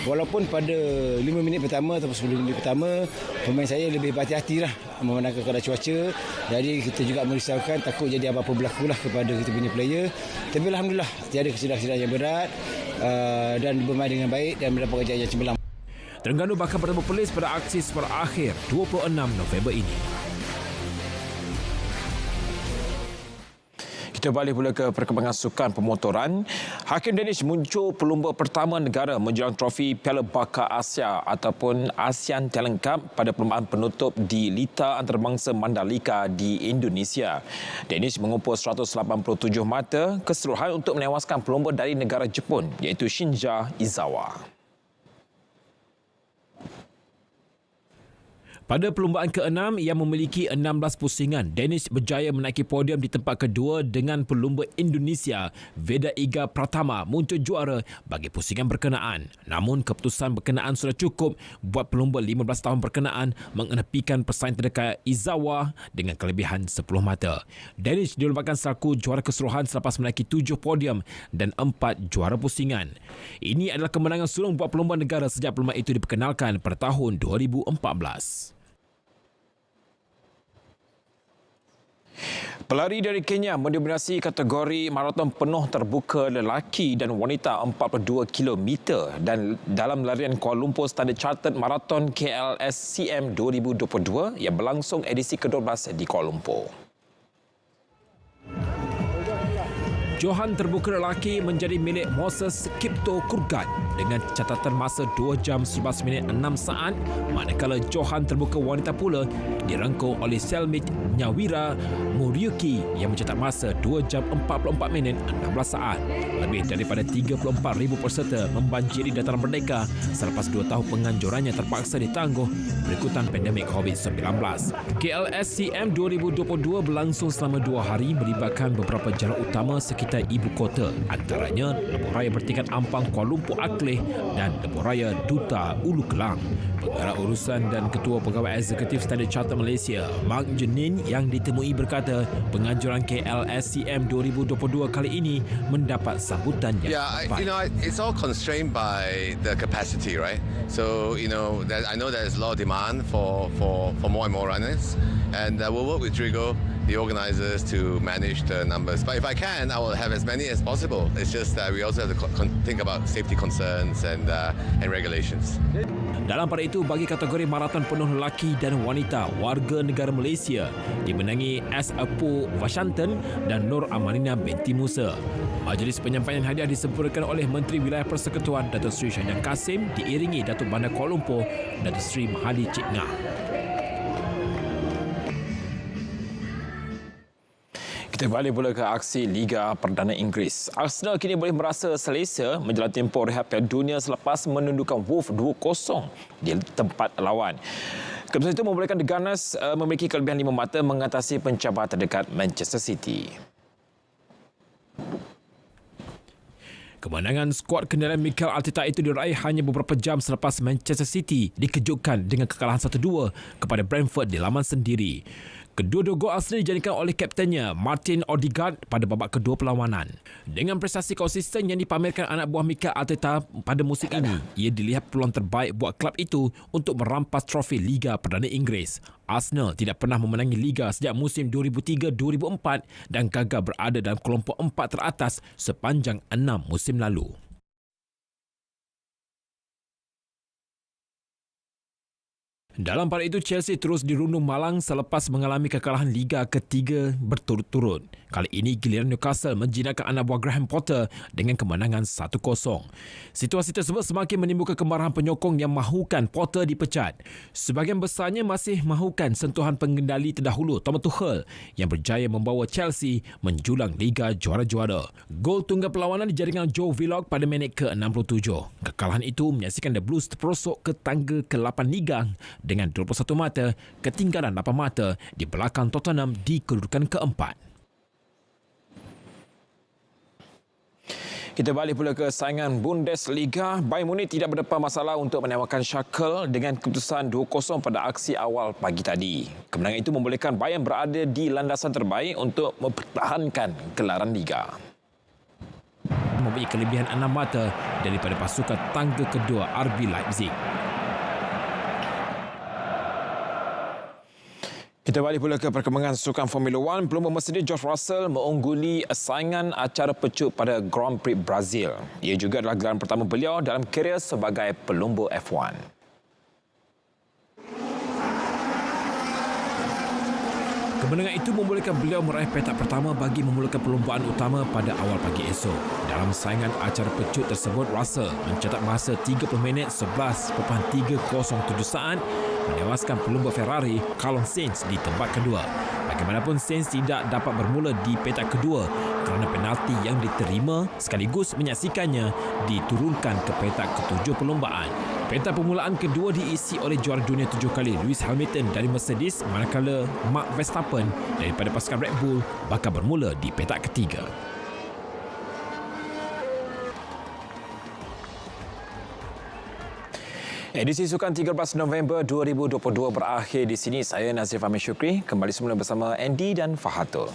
Walaupun pada 5 minit pertama atau 10 minit pertama, pemain saya lebih berhati-hati lah memandangkan keadaan cuaca. Jadi kita juga merisaukan takut jadi apa-apa berlaku lah kepada kita punya player. Tapi Alhamdulillah tiada kecederaan yang berat dan bermain dengan baik dan mendapat kejayaan yang cemerlang. Terengganu bakal bertemu Perlis pada aksi separuh akhir 26 November ini. Kita balik pula ke perkembangan sukan pemotoran. Hakim Danish muncul pelumba pertama negara menjelang trofi Piala Bakar Asia ataupun ASEAN Talent Cup pada perlombaan penutup di Lita Antarabangsa Mandalika di Indonesia. Danish mengumpul 187 mata keseluruhan untuk menewaskan pelumba dari negara Jepun iaitu Shinja Izawa. Pada perlumbaan ke-6 yang memiliki 16 pusingan, Danish berjaya menaiki podium di tempat kedua dengan pelumba Indonesia Veda Iga Pratama muncul juara bagi pusingan berkenaan. Namun keputusan berkenaan sudah cukup buat pelumba 15 tahun berkenaan mengenepikan pesaing terdekat Izawa dengan kelebihan 10 mata. Danish dilombakan selaku juara keseluruhan selepas menaiki 7 podium dan 4 juara pusingan. Ini adalah kemenangan sulung buat pelumba negara sejak perlombaan itu diperkenalkan pada tahun 2014. Pelari dari Kenya mendominasi kategori maraton penuh terbuka lelaki dan wanita 42 km dan dalam larian Kuala Lumpur Standard Chartered Marathon KLSCM 2022 yang berlangsung edisi ke-12 di Kuala Lumpur. Johan terbuka lelaki menjadi milik Moses Kipto Kurgat dengan catatan masa 2 jam 11 minit 6 saat, manakala Johan terbuka wanita pula dirangkul oleh Selmit Nyawira Muriuki yang mencatat masa 2 jam 44 minit 16 saat. Lebih daripada 34,000 peserta membanjiri dataran Merdeka selepas 2 tahun penganjurannya terpaksa ditangguh berikutan pandemik COVID-19. KLSCM 2022 berlangsung selama 2 hari melibatkan beberapa jalan utama sekitar ibu kota, antaranya Lebuh Raya bertingkat Ampang Kuala Lumpur Akleh dan Lebuh Raya Duta Ulu Kelang. Pengarah urusan dan Ketua Pegawai Eksekutif Standard Chartered Malaysia, Mark Jenin, yang ditemui berkata penganjuran KLSCM 2022 kali ini mendapat sambutan yang baik. It's all constrained by the capacity, right? So, I know there's a lot of demand for more and more runners, and we'll work with Trigo, the organisers, to manage the numbers. But if I can, I will have as many as possible. It's just that we also have to think about safety concerns and regulations. Dalam pada itu, bagi kategori maraton penuh lelaki dan wanita, warga negara Malaysia dimenangi S. Apu Vashantan dan Nur Amarina binti Musa. Majlis penyampaian hadiah disempurnakan oleh Menteri Wilayah Persekutuan Datuk Seri Syahjan Kasim diiringi Datuk Bandar Kuala Lumpur Datuk Seri Mahadi Cik Ngah. Kita balik pula ke aksi Liga Perdana Inggeris. Arsenal kini boleh merasa selesa menjalani tempoh rehat Piala Dunia selepas menundukkan Wolves 2-0 di tempat lawan. Keputusan itu membolehkan The Gunners memiliki kelebihan 5 mata mengatasi pencabar terdekat Manchester City. Kemenangan skuad kendaraan Mikel Arteta itu diraih hanya beberapa jam selepas Manchester City dikejutkan dengan kekalahan 1-2 kepada Brentford di laman sendiri. Kedua-dua gol asli dijadikan oleh kaptennya Martin Odegaard pada babak kedua perlawanan. Dengan prestasi konsisten yang dipamerkan anak buah Mikel Arteta pada musim ini, ia dilihat peluang terbaik buat klub itu untuk merampas trofi Liga Perdana Inggeris. Arsenal tidak pernah memenangi Liga sejak musim 2003-2004 dan gagal berada dalam kelompok 4 teratas sepanjang 6 musim lalu. Dalam pada itu, Chelsea terus dirundung malang selepas mengalami kekalahan Liga ketiga berturut-turut. Kali ini, giliran Newcastle menjinakkan anak buah Graham Potter dengan kemenangan 1-0. Situasi tersebut semakin menimbulkan kemarahan penyokong yang mahukan Potter dipecat. Sebahagian besarnya masih mahukan sentuhan pengendali terdahulu Thomas Tuchel yang berjaya membawa Chelsea menjulang Liga Juara-Juara. Gol tunggal perlawanan dijadikan Joe Willock pada minit ke-67. Kekalahan itu menyaksikan The Blues terperosok ke tangga ke-8 Liga dengan 21 mata, ketinggalan 8 mata di belakang Tottenham di kedudukan keempat. Kita balik pula ke saingan Bundesliga. Bayern Munich tidak berdepan masalah untuk menewakan Schalke dengan keputusan 2-0 pada aksi awal pagi tadi. Kemenangan itu membolehkan Bayern berada di landasan terbaik untuk mempertahankan gelaran Liga. Mempunyai kelebihan 6 mata daripada pasukan tangga kedua RB Leipzig. Kita balik pula ke perkembangan sukan Formula 1. Pelumba Mercedes George Russell mengungguli saingan acara pecut pada Grand Prix Brazil. Ia juga adalah gelaran pertama beliau dalam kerjaya sebagai pelumba F1. Kemenangan itu membolehkan beliau meraih petak pertama bagi memulakan perlombaan utama pada awal pagi esok. Dalam saingan acara pecut tersebut, Russell mencetak masa 30 minit 11.307 saat menewaskan pelumba Ferrari Carlos Sainz di tempat kedua. Bagaimanapun, Sainz tidak dapat bermula di petak kedua kerana penalti yang diterima sekaligus menyaksikannya diturunkan ke petak ketujuh perlombaan. Petak permulaan kedua diisi oleh juara dunia 7 kali Lewis Hamilton dari Mercedes, manakala Max Verstappen daripada pasukan Red Bull bakal bermula di petak ketiga. Edisi Sukan 13 November 2022 berakhir di sini. Saya Nazif Ahmed Syukri, kembali semula bersama Andy dan Fahatul.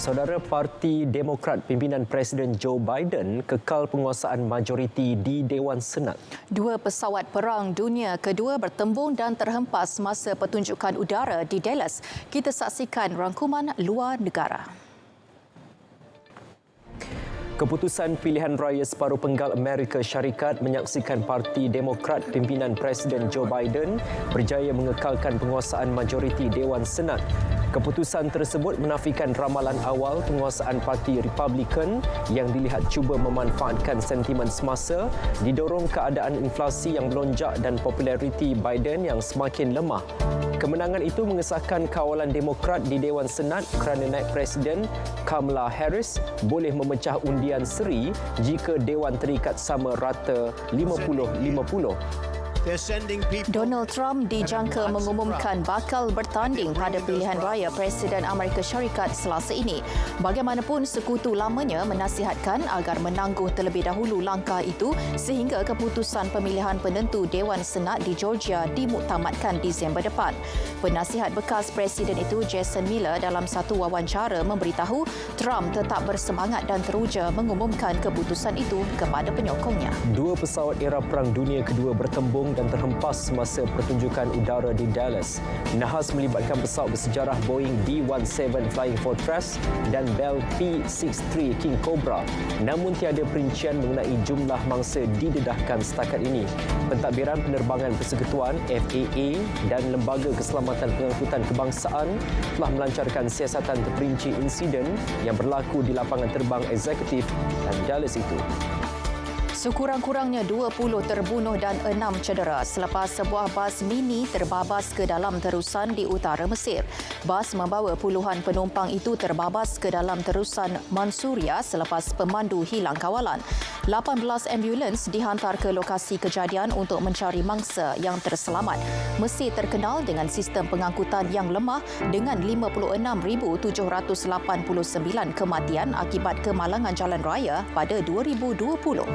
Saudara, Parti Demokrat pimpinan Presiden Joe Biden kekal penguasaan majoriti di Dewan Senat. Dua pesawat perang dunia kedua bertembung dan terhempas masa pertunjukan udara di Dallas. Kita saksikan rangkuman luar negara. Keputusan pilihan raya separuh penggal Amerika Syarikat menyaksikan Parti Demokrat pimpinan Presiden Joe Biden berjaya mengekalkan penguasaan majoriti Dewan Senat. Keputusan tersebut menafikan ramalan awal penguasaan Parti Republikan yang dilihat cuba memanfaatkan sentimen semasa, didorong keadaan inflasi yang melonjak dan populariti Biden yang semakin lemah. Kemenangan itu mengesahkan kawalan Demokrat di Dewan Senat kerana naib Presiden Kamala Harris boleh memecah undian seri jika Dewan terikat sama rata 50-50. Donald Trump dijangka mengumumkan bakal bertanding pada pilihan raya Presiden Amerika Syarikat Selasa ini. Bagaimanapun, sekutu lamanya menasihatkan agar menangguh terlebih dahulu langkah itu sehingga keputusan pemilihan penentu Dewan Senat di Georgia dimuktamadkan Disember depan. Penasihat bekas Presiden itu, Jason Miller, dalam satu wawancara memberitahu Trump tetap bersemangat dan teruja mengumumkan keputusan itu kepada penyokongnya. Dua pesawat era Perang Dunia Kedua bertembung terbang dan terhempas semasa pertunjukan udara di Dallas. Nahas melibatkan pesawat bersejarah Boeing B-17 Flying Fortress dan Bell P-63 King Cobra. Namun tiada perincian mengenai jumlah mangsa didedahkan setakat ini. Pentadbiran Penerbangan Persekutuan FAA dan Lembaga Keselamatan Pengangkutan Kebangsaan telah melancarkan siasatan terperinci insiden yang berlaku di lapangan terbang eksekutif dan Dallas itu. Sekurang-kurangnya 20 terbunuh dan 6 cedera selepas sebuah bas mini terbabas ke dalam terusan di utara Mesir. Bas membawa puluhan penumpang itu terbabas ke dalam terusan Mansuria selepas pemandu hilang kawalan. 18 ambulans dihantar ke lokasi kejadian untuk mencari mangsa yang terselamat. Mesir terkenal dengan sistem pengangkutan yang lemah dengan 56,789 kematian akibat kemalangan jalan raya pada 2020.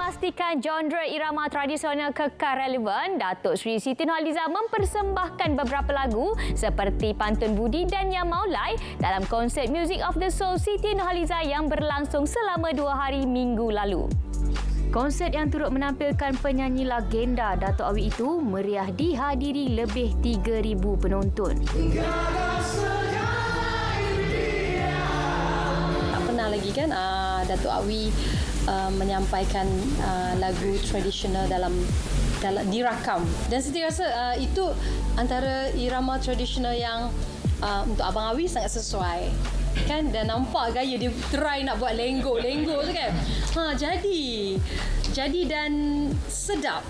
Memastikan genre irama tradisional kekal relevan, Datuk Seri Siti Nurhaliza mempersembahkan beberapa lagu seperti Pantun Budi dan Yang Maulai dalam konsert Music of the Soul Siti Nurhaliza yang berlangsung selama 2 hari minggu lalu. Konsert yang turut menampilkan penyanyi legenda Datuk Awi itu meriah dihadiri lebih 3,000 penonton. Tak pernah lagi kan Datuk Awi menyampaikan lagu tradisional dalam dirakam, dan saya rasa itu antara irama tradisional yang untuk Abang Awi sangat sesuai kan, dan nampak gaya dia try nak buat lenggok tu kan. Jadi dan sedap.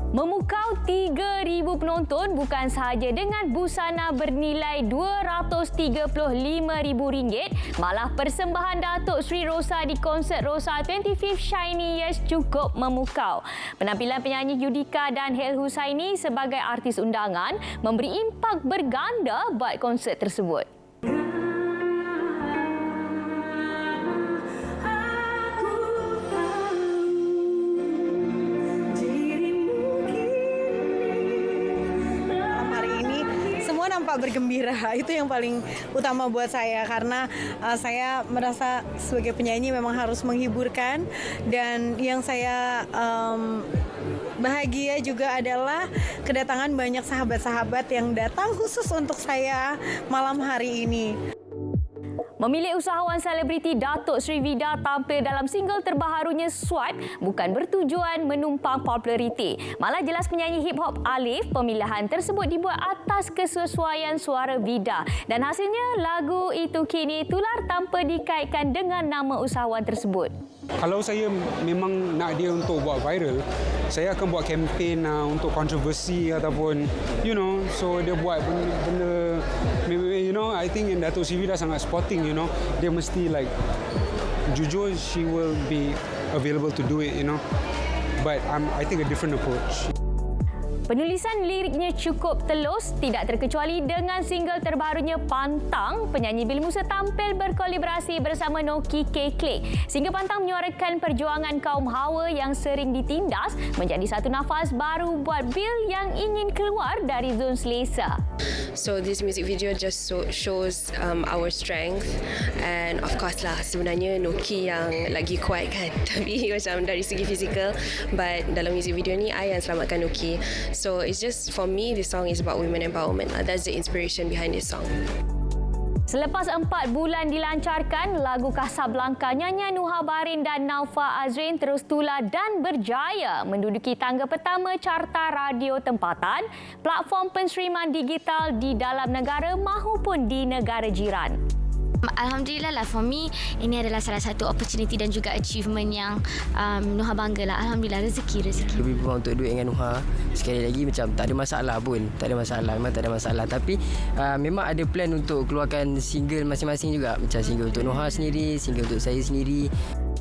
Memukau 3,000 penonton bukan sahaja dengan busana bernilai RM235,000, malah persembahan Datuk Seri Rosa di konsert Rosa 25th Shiny Years cukup memukau. Penampilan penyanyi Yudika dan Hel Husaini sebagai artis undangan memberi impak berganda buat konsert tersebut. Nampak bergembira, itu yang paling utama buat saya, karena saya merasa sebagai penyanyi memang harus menghiburkan, dan yang saya bahagia juga adalah kedatangan banyak sahabat-sahabat yang datang khusus untuk saya malam hari ini. Memilih usahawan selebriti Datuk Seri Vida tampil dalam single terbaharunya Swipe bukan bertujuan menumpang populariti. Malah jelas penyanyi hip-hop Alif, pemilihan tersebut dibuat atas kesesuaian suara Vida. Dan hasilnya lagu itu kini tular tanpa dikaitkan dengan nama usahawan tersebut. Kalau saya memang nak dia untuk buat viral, saya akan buat kempen untuk kontroversi ataupun, so dia buat benda, I think Datuk Seri Vida sangat sporting, dia mesti jujur, she will be available to do it, but I think a different approach. Penulisan liriknya cukup telus, tidak terkecuali dengan single terbarunya Pantang. Penyanyi Bil Musa tampil berkolaborasi bersama Noki Keklik. Single Pantang menyuarakan perjuangan kaum hawa yang sering ditindas menjadi satu nafas baru buat Bil yang ingin keluar dari zon selesa. So this music video just shows our strength, and of course lah sebenarnya Noki yang lagi kuat kan, tapi macam dari segi fizikal, but dalam music video ni I yang selamatkan Noki. So it's just, for me, this song is about women empowerment. That's the inspiration behind this song. Selepas 4 bulan dilancarkan, lagu Casablanca nyanyian Nuha Barin dan Naufa Azrin terus tular dan berjaya menduduki tangga pertama carta radio tempatan, platform penstreaman digital di dalam negara maupun di negara jiran. Alhamdulillah lah, for me ini adalah salah satu opportunity dan juga achievement yang Nuha bangga lah. Alhamdulillah, rezeki. Lebih kurang untuk duit dengan Nuha. Sekali lagi macam tak ada masalah pun. Memang tak ada masalah. Tapi memang ada plan untuk keluarkan single masing-masing juga. Macam single untuk Nuha sendiri, single untuk saya sendiri.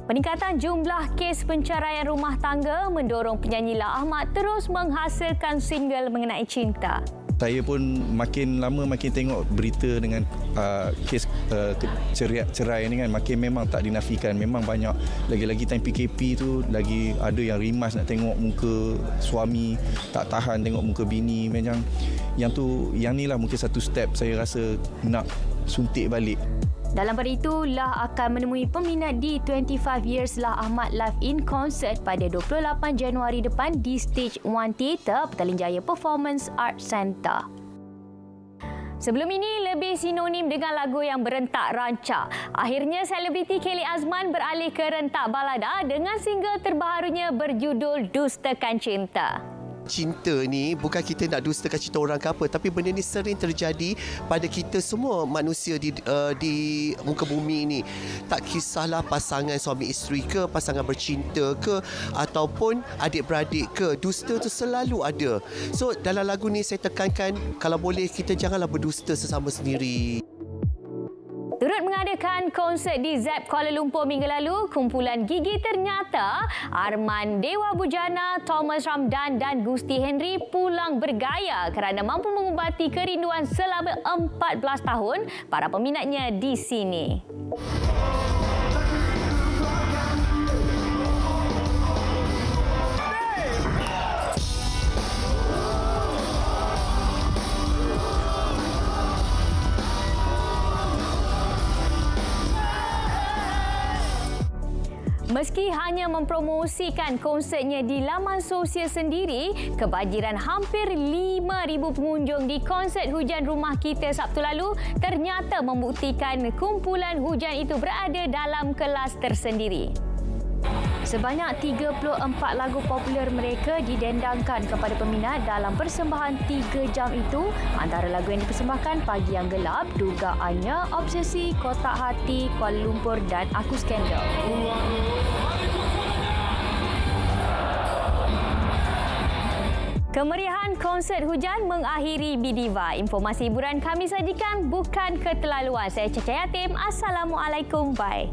Peningkatan jumlah kes penceraian rumah tangga mendorong penyanyi La Ahmad terus menghasilkan single mengenai cinta. Saya pun makin lama makin tengok berita dengan kes cerai ni kan, makin memang tak dinafikan. Memang banyak, lagi-lagi time PKP tu lagi ada yang rimas nak tengok muka suami, tak tahan tengok muka bini. Macam yang ni lah mungkin satu step saya rasa nak suntik balik. Dalam pada itu, Lah akan menemui peminat di 25 Years Lah Ahmad Live in Concert pada 28 Januari depan di Stage 1 Theatre Petaling Jaya Performance Art Centre. Sebelum ini lebih sinonim dengan lagu yang berentak rancak. Akhirnya selebriti Kelly Azman beralih ke rentak balada dengan single terbarunya berjudul Dustakan Cinta. Cinta ni bukan kita nak dustakan cinta orang ke apa, tapi benda ni sering terjadi pada kita semua manusia di muka bumi ni. Tak kisahlah pasangan suami isteri ke, pasangan bercinta ke, ataupun adik-beradik ke, dusta tu selalu ada. So dalam lagu ni saya tekankan, kalau boleh kita janganlah berdusta sesama sendiri. Turut mengadakan konsert di ZEP Kuala Lumpur minggu lalu, kumpulan Gigi Ternyata, Arman Dewa Bujana, Thomas Ramdan dan Gusti Henry pulang bergaya kerana mampu mengubati kerinduan selama 14 tahun para peminatnya di sini. Meski hanya mempromosikan konsertnya di laman sosial sendiri, kebanjiran hampir 5,000 pengunjung di konsert Hujan Rumah Kita Sabtu lalu ternyata membuktikan kumpulan hujan itu berada dalam kelas tersendiri. Sebanyak 34 lagu popular mereka didendangkan kepada peminat dalam persembahan 3 jam itu. Antara lagu yang dipersembahkan Pagi Yang Gelap, Dugaannya, Obsesi, Kotak Hati, Kuala Lumpur dan Aku Skandal. Kemeriahan konsert hujan mengakhiri Bidiva. Informasi hiburan kami sajikan bukan keterlaluan. Saya Caca Yatim. Assalamualaikum. Bye.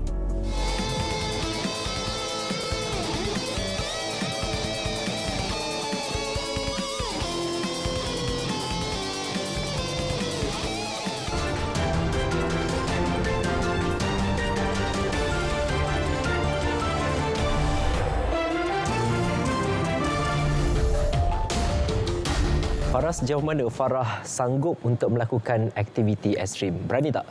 Farah, sejauh mana Farah sanggup untuk melakukan aktiviti ekstrim? Berani tak?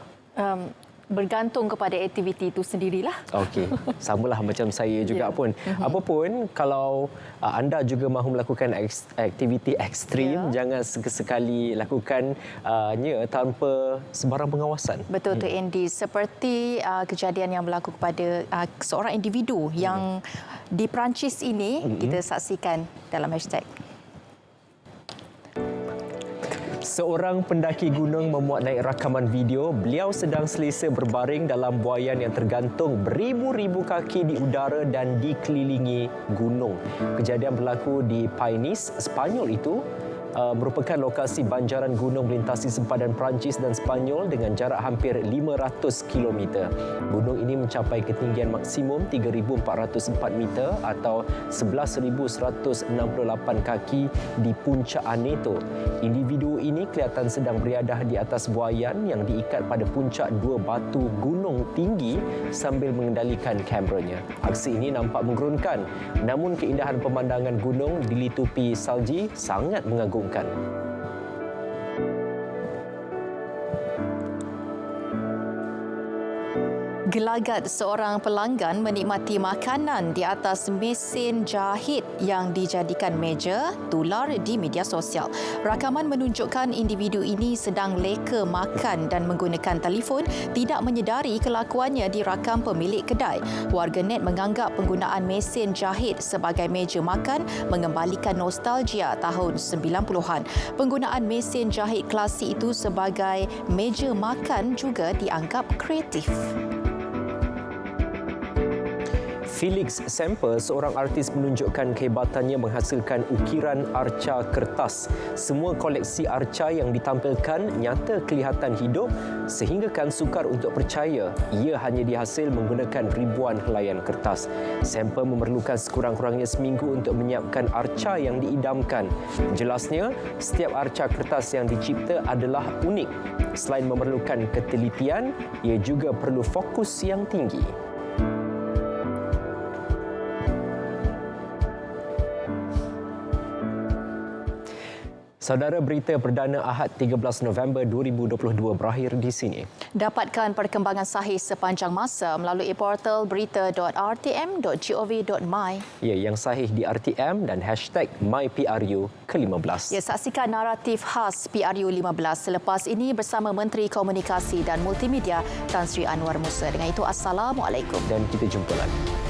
Bergantung kepada aktiviti itu sendirilah. Okey, samalah macam saya juga pun. Apapun, kalau anda juga mahu melakukan aktiviti ekstrim, jangan sekali lakukannya tanpa sebarang pengawasan. Betul tu Andy. Seperti kejadian yang berlaku kepada seorang individu yang di Perancis ini, kita saksikan dalam hashtag. Seorang pendaki gunung memuat naik rakaman video. Beliau sedang selesa berbaring dalam buaian yang tergantung beribu-ribu kaki di udara dan dikelilingi gunung. Kejadian berlaku di Painis, Spanyol itu. Merupakan lokasi banjaran gunung melintasi sempadan Perancis dan Spanyol dengan jarak hampir 500 km. Gunung ini mencapai ketinggian maksimum 3,404 meter atau 11,168 kaki di puncak Aneto. Individu ini kelihatan sedang beriadah di atas buaian yang diikat pada puncak dua batu gunung tinggi sambil mengendalikan kameranya. Aksi ini nampak menggerunkan, namun keindahan pemandangan gunung dilitupi salji sangat mengagumkan. Gelagat seorang pelanggan menikmati makanan di atas mesin jahit yang dijadikan meja tular di media sosial. Rakaman menunjukkan individu ini sedang leka makan dan menggunakan telefon, tidak menyedari kelakuannya dirakam pemilik kedai. Warganet menganggap penggunaan mesin jahit sebagai meja makan mengembalikan nostalgia tahun 90-an. Penggunaan mesin jahit klasik itu sebagai meja makan juga dianggap kreatif. Felix Semper, seorang artis, menunjukkan kehebatannya menghasilkan ukiran arca kertas. Semua koleksi arca yang ditampilkan nyata kelihatan hidup sehinggakan sukar untuk percaya ia hanya dihasil menggunakan ribuan helaian kertas. Semper memerlukan sekurang-kurangnya seminggu untuk menyiapkan arca yang diidamkan. Jelasnya, setiap arca kertas yang dicipta adalah unik. Selain memerlukan ketelitian, ia juga perlu fokus yang tinggi. Saudara, berita perdana Ahad 13 November 2022 berakhir di sini. Dapatkan perkembangan sahih sepanjang masa melalui portal berita.rtm.gov.my. Ya, yang sahih di RTM dan #MyPRU ke-15. Ya, saksikan naratif khas PRU 15 selepas ini bersama Menteri Komunikasi dan Multimedia Tan Sri Anwar Musa. Dengan itu, Assalamualaikum. Dan kita jumpa lagi.